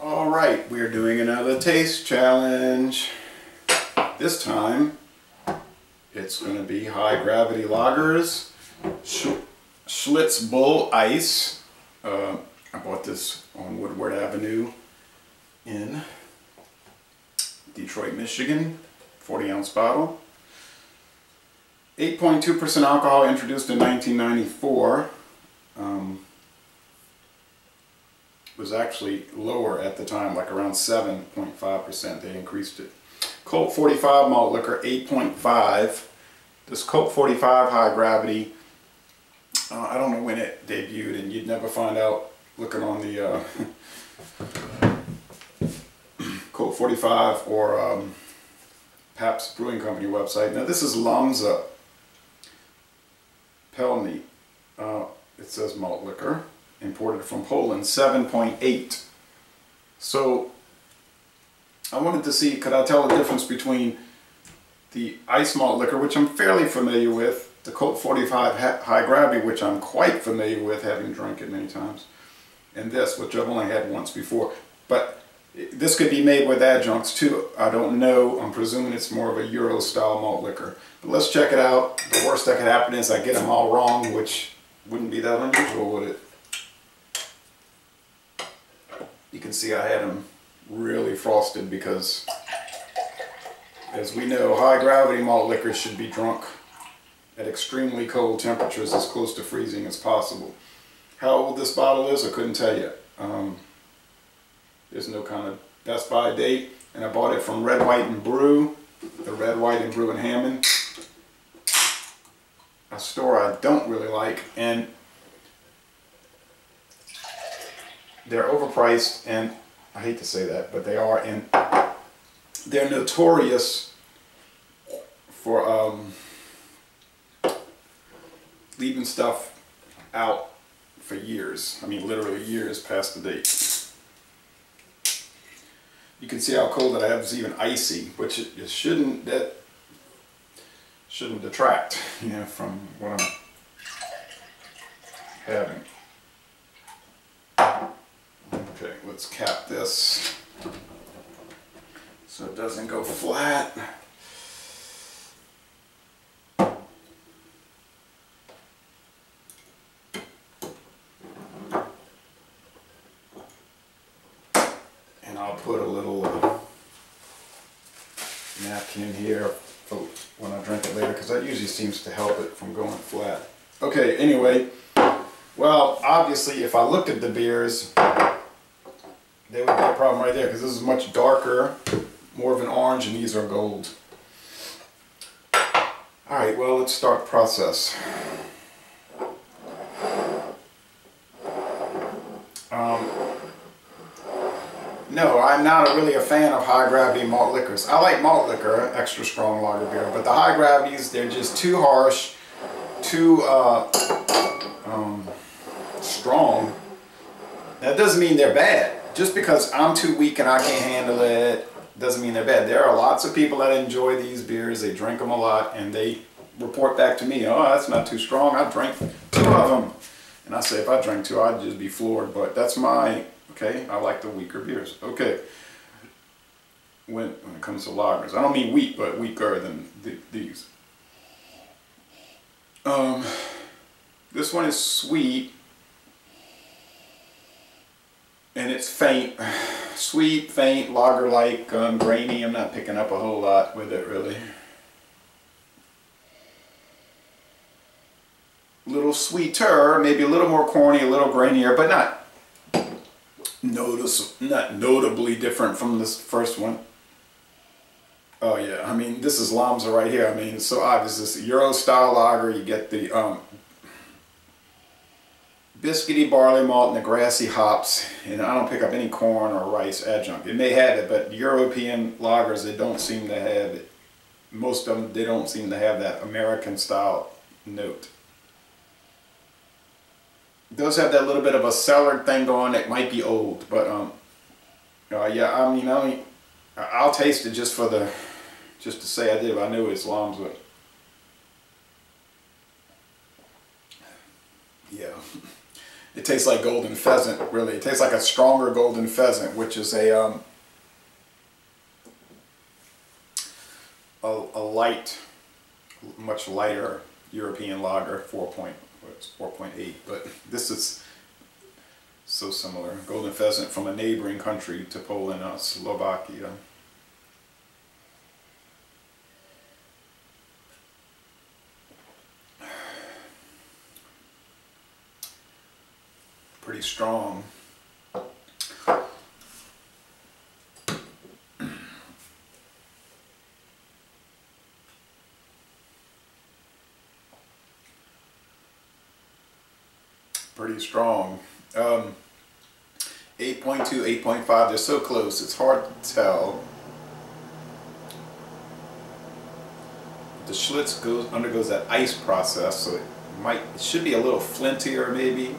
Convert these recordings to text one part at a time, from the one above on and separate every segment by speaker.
Speaker 1: Alright, we're doing another taste challenge. This time, it's going to be high gravity lagers, Schlitz Bull Ice. I bought this on Woodward Avenue in Detroit, Michigan, 40-ounce bottle. 8.2% alcohol, introduced in 1994. Was actually lower at the time, like around 7.5%. They increased it. Colt 45 malt liquor, 8.5. This Colt 45 high gravity, I don't know when it debuted, and you'd never find out looking on the Colt 45 or Pabst Brewing Company website. Now this is Lomza Pelny. It says malt liquor. Imported from Poland, 7.8. So I wanted to see, could I tell the difference between the ice malt liquor, which I'm fairly familiar with, the Colt 45 high gravity, which I'm quite familiar with, having drank it many times, and this, which I've only had once before. But this could be made with adjuncts too. I don't know. I'm presuming it's more of a Euro style malt liquor. But let's check it out. The worst that could happen is I get them all wrong, which wouldn't be that unusual, would it? You can see I had them really frosted because, as we know, high gravity malt liquor should be drunk at extremely cold temperatures, as close to freezing as possible. How old this bottle is, I couldn't tell you. There's no kind of Best Buy date, and I bought it from Red, White, and Brew, the Red, White, and Brew in Hammond, a store I don't really like, and they're overpriced, and I hate to say that, but they are, and they're notorious for leaving stuff out for years. I mean, literally years past the date. You can see how cold that I have is even icy, which it shouldn't detract, you know, from what I'm having. Okay, let's cap this so it doesn't go flat. And I'll put a little napkin here for when I drink it later, because that usually seems to help it from going flat. Okay, anyway, well, obviously if I looked at the beers, there would be a problem right there, because this is much darker, more of an orange, and these are gold. Alright, well, let's start the process. No, I'm not really a fan of high gravity malt liquors. I like malt liquor, extra strong lager beer, but the high gravities, they're just too harsh, too strong. That doesn't mean they're bad. Just because I'm too weak and I can't handle it doesn't mean they're bad. There are lots of people that enjoy these beers. They drink them a lot, and they report back to me, oh, that's not too strong. I drank 2 of them. And I say, if I drank 2, I'd just be floored. But that's my, okay, I like the weaker beers. Okay, when it comes to lagers. I don't mean weak, but weaker than these. This one is sweet. And it's faint, sweet, faint, lager-like, grainy. I'm not picking up a whole lot with it, really. A little sweeter, maybe a little more corny, a little grainier, but not notably different from this first one. Oh yeah, I mean, this is Lomza right here. I mean, it's so obvious. This Euro-style lager. You get the biscuity barley malt and the grassy hops, and I don't pick up any corn or rice adjunct. It may have it, but European lagers, they don't seem to have it. Most of them, they don't seem to have that American style note. It does have that little bit of a cellar thing going that might be old, but yeah, I mean, I'll taste it just to say I did. I know it's Lomza. Yeah. It tastes like golden pheasant, really. It tastes like a stronger golden pheasant, which is a light, much lighter European lager, 4.8, but this is so similar. Golden pheasant from a neighboring country to Poland, Slovakia. Pretty strong. Pretty strong. 8.2, 8.5, they're so close, it's hard to tell. The Schlitz undergoes that ice process, so it should be a little flintier maybe,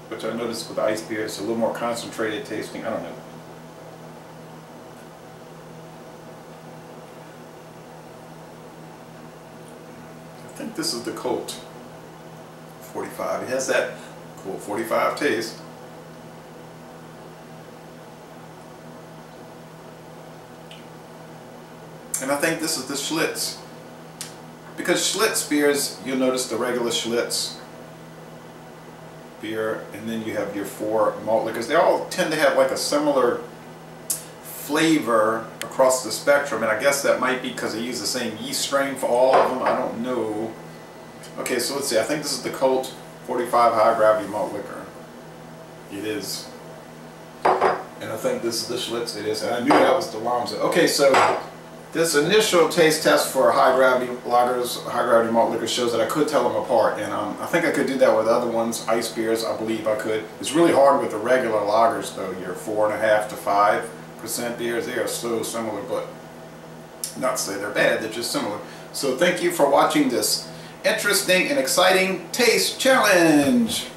Speaker 1: which I noticed with ice beer, it's a little more concentrated tasting, I don't know. I think this is the Colt 45. It has that cool 45 taste. And I think this is the Schlitz. Because Schlitz beers, you'll notice the regular Schlitz beer, and then you have your 4 malt liquors. They all tend to have like a similar flavor across the spectrum, and I guess that might be because they use the same yeast strain for all of them. I don't know. Okay, so let's see. I think this is the Colt 45 high gravity malt liquor. It is. And I think this is the Schlitz. It is. And I knew that was the Lomza. Okay, so this initial taste test for high gravity lagers, high gravity malt liquor shows that I could tell them apart, and I think I could do that with other ones, ice beers. I believe I could. It's really hard with the regular lagers though. Your 4.5 to 5% beers, they are so similar, but not to say they're bad, they're just similar. So thank you for watching this interesting and exciting taste challenge.